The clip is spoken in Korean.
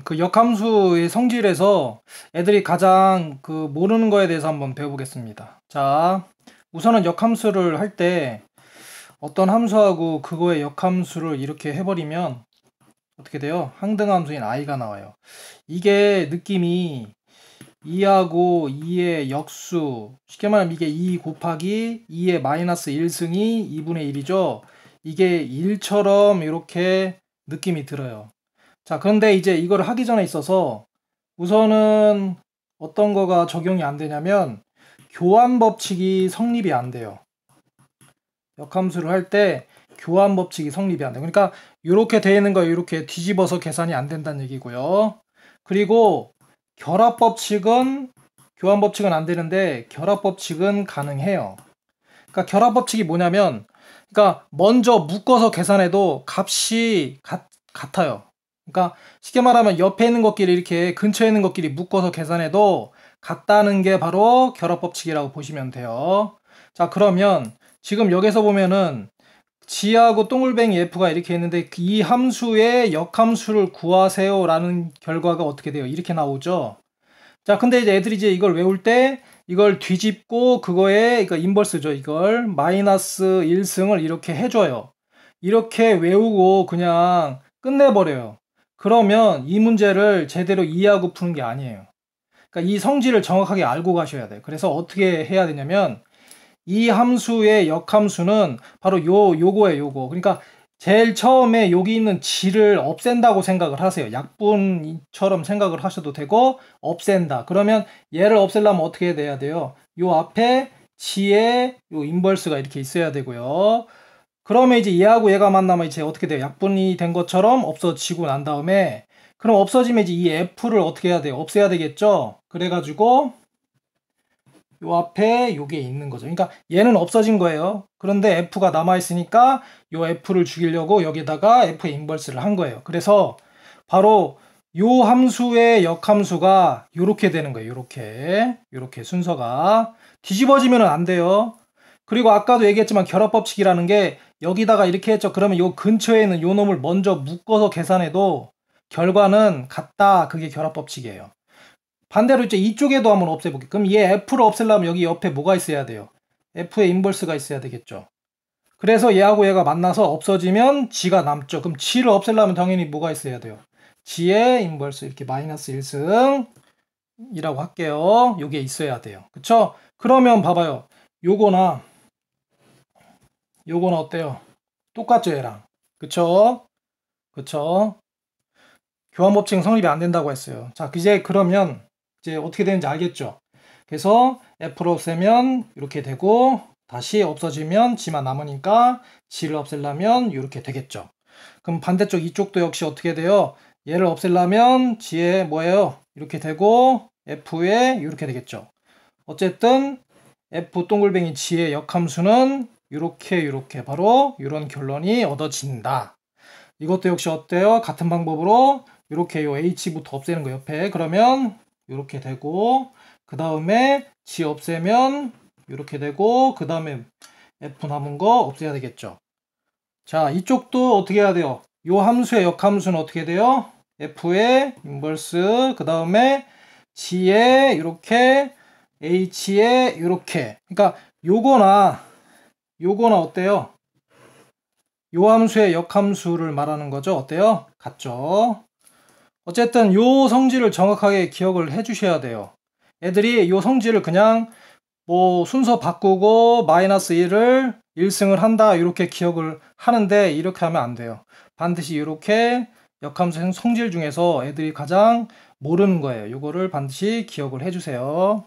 그 역함수의 성질에서 애들이 가장 그 모르는 거에 대해서 한번 배워보겠습니다. 자, 우선은 역함수를 할 때 어떤 함수하고 그거의 역함수를 이렇게 해버리면 어떻게 돼요? 항등함수인 i가 나와요. 이게 느낌이 2하고 2의 역수, 쉽게 말하면 이게 2 곱하기 2의 마이너스 1승이 2분의 1이죠. 이게 1처럼 이렇게 느낌이 들어요. 자, 그런데 이제 이걸 하기 전에 있어서 우선은 어떤 거가 적용이 안 되냐면 교환 법칙이 성립이 안 돼요. 역함수를 할 때 교환 법칙이 성립이 안 돼요. 그러니까 이렇게 되어 있는 거 이렇게 뒤집어서 계산이 안 된다는 얘기고요. 그리고 결합 법칙은 교환 법칙은 안 되는데 결합 법칙은 가능해요. 그러니까 결합 법칙이 뭐냐면 그러니까 먼저 묶어서 계산해도 값이 같아요. 그러니까 쉽게 말하면 옆에 있는 것끼리 이렇게 근처에 있는 것끼리 묶어서 계산해도 같다는 게 바로 결합 법칙이라고 보시면 돼요. 자, 그러면 지금 여기서 보면은 G하고 동글뱅이 F가 이렇게 있는데 이 함수의 역함수를 구하세요 라는 결과가 어떻게 돼요? 이렇게 나오죠. 자, 근데 이제 애들이 이제 이걸 외울 때 이걸 뒤집고 그거에 이거 인버스죠. 이걸 마이너스 1승을 이렇게 해줘요. 이렇게 외우고 그냥 끝내버려요. 그러면 이 문제를 제대로 이해하고 푸는 게 아니에요. 그러니까 이 성질을 정확하게 알고 가셔야 돼요. 그래서 어떻게 해야 되냐면 이 함수의 역함수는 바로 요거예요, 요거. 그러니까 제일 처음에 여기 있는 g를 없앤다고 생각을 하세요. 약분처럼 생각을 하셔도 되고 없앤다. 그러면 얘를 없애려면 어떻게 돼야 돼요? 요 앞에 g의 요 인버스가 이렇게 있어야 되고요. 그러면 이제 얘하고 얘가 만나면 이제 어떻게 돼요? 약분이 된 것처럼 없어지고 난 다음에 그럼 없어지면 이제 이 f를 어떻게 해야 돼요? 없애야 되겠죠? 그래가지고 요 앞에 요게 있는 거죠. 그러니까 얘는 없어진 거예요. 그런데 f가 남아있으니까 요 f를 죽이려고 여기다가 f의 인버스를 한 거예요. 그래서 바로 요 함수의 역함수가 요렇게 되는 거예요. 요렇게 순서가 뒤집어지면 안 돼요. 그리고 아까도 얘기했지만 결합법칙이라는 게 여기다가 이렇게 했죠. 그러면 요 근처에 있는 요 놈을 먼저 묶어서 계산해도 결과는 같다. 그게 결합법칙이에요. 반대로 이제 이쪽에도 한번 없애볼게요. 그럼 얘 F를 없애려면 여기 옆에 뭐가 있어야 돼요? F의 인버스가 있어야 되겠죠. 그래서 얘하고 얘가 만나서 없어지면 G가 남죠. 그럼 G를 없애려면 당연히 뭐가 있어야 돼요? G의 인버스 이렇게 마이너스 1승 이라고 할게요. 요게 있어야 돼요. 그쵸? 그러면 봐봐요. 요거나 어때요? 똑같죠, 얘랑. 그쵸? 교환법칙은 성립이 안 된다고 했어요. 자, 이제 그러면 이제 어떻게 되는지 알겠죠? 그래서 F를 없애면 이렇게 되고 다시 없어지면 G만 남으니까 G를 없애려면 이렇게 되겠죠. 그럼 반대쪽 이쪽도 역시 어떻게 돼요? 얘를 없애려면 G에 뭐예요? 이렇게 되고 F에 이렇게 되겠죠. 어쨌든 F 동글뱅이 G의 역함수는 이렇게 바로 이런 결론이 얻어진다. 이것도 역시 어때요? 같은 방법으로 이렇게 요 H부터 없애는 거 옆에 그러면 이렇게 되고 그 다음에 G 없애면 이렇게 되고 그 다음에 F 남은 거 없애야 되겠죠. 자, 이쪽도 어떻게 해야 돼요? 요 함수의 역함수는 어떻게 돼요? F의 인버스 그 다음에 G에 이렇게 H에 이렇게 그러니까 요거나 어때요? 요 함수의 역함수를 말하는 거죠. 어때요? 같죠? 어쨌든 요 성질을 정확하게 기억을 해 주셔야 돼요. 애들이 요 성질을 그냥 뭐 순서 바꾸고 마이너스 1을 1승을 한다 이렇게 기억을 하는데 이렇게 하면 안 돼요. 반드시 이렇게 역함수 성질 중에서 애들이 가장 모르는 거예요. 요거를 반드시 기억을 해 주세요.